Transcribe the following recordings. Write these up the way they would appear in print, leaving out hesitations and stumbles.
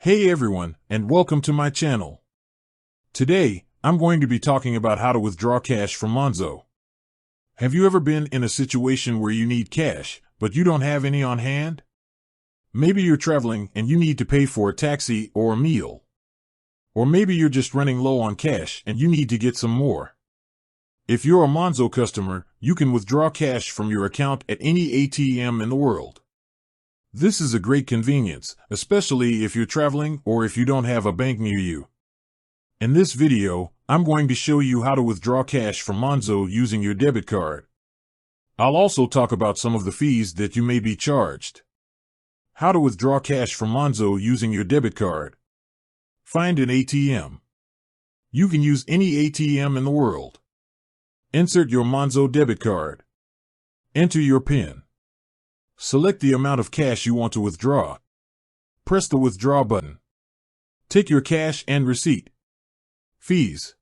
Hey everyone, and welcome to my channel. Today, I'm going to be talking about how to withdraw cash from Monzo. Have you ever been in a situation where you need cash, but you don't have any on hand? Maybe you're traveling and you need to pay for a taxi or a meal. Or maybe you're just running low on cash and you need to get some more. If you're a Monzo customer, you can withdraw cash from your account at any ATM in the world. This is a great convenience, especially if you're traveling or if you don't have a bank near you. In this video, I'm going to show you how to withdraw cash from Monzo using your debit card. I'll also talk about some of the fees that you may be charged. How to withdraw cash from Monzo using your debit card. Find an ATM. You can use any ATM in the world. Insert your Monzo debit card. Enter your PIN. Select the amount of cash you want to withdraw. Press the withdraw button. Take your cash and receipt. Fees.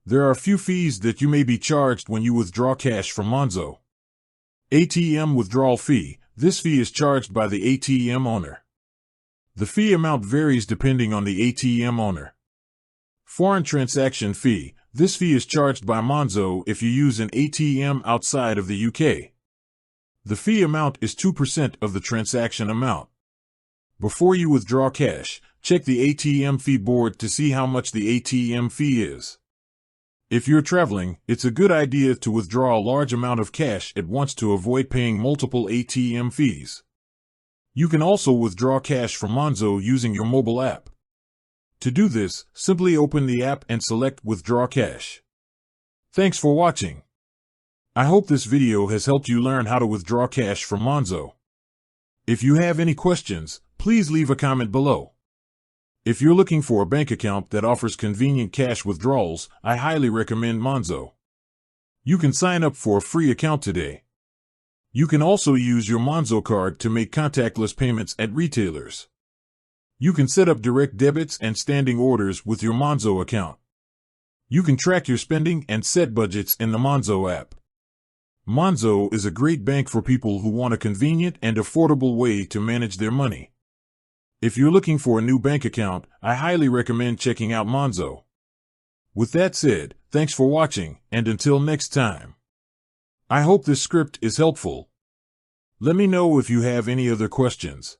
There are a few fees that you may be charged when you withdraw cash from Monzo. ATM withdrawal fee. This fee is charged by the ATM owner. The fee amount varies depending on the ATM owner. Foreign transaction fee. This fee is charged by Monzo if you use an ATM outside of the UK. The fee amount is 2% of the transaction amount. Before you withdraw cash, check the ATM fee board to see how much the ATM fee is. If you're traveling, it's a good idea to withdraw a large amount of cash at once to avoid paying multiple ATM fees. You can also withdraw cash from Monzo using your mobile app. To do this, simply open the app and select Withdraw Cash. Thanks for watching. I hope this video has helped you learn how to withdraw cash from Monzo. If you have any questions, please leave a comment below. If you're looking for a bank account that offers convenient cash withdrawals, I highly recommend Monzo. You can sign up for a free account today. You can also use your Monzo card to make contactless payments at retailers. You can set up direct debits and standing orders with your Monzo account. You can track your spending and set budgets in the Monzo app. Monzo is a great bank for people who want a convenient and affordable way to manage their money. If you're looking for a new bank account, I highly recommend checking out Monzo. With that said, thanks for watching, and until next time. I hope this script is helpful. Let me know if you have any other questions.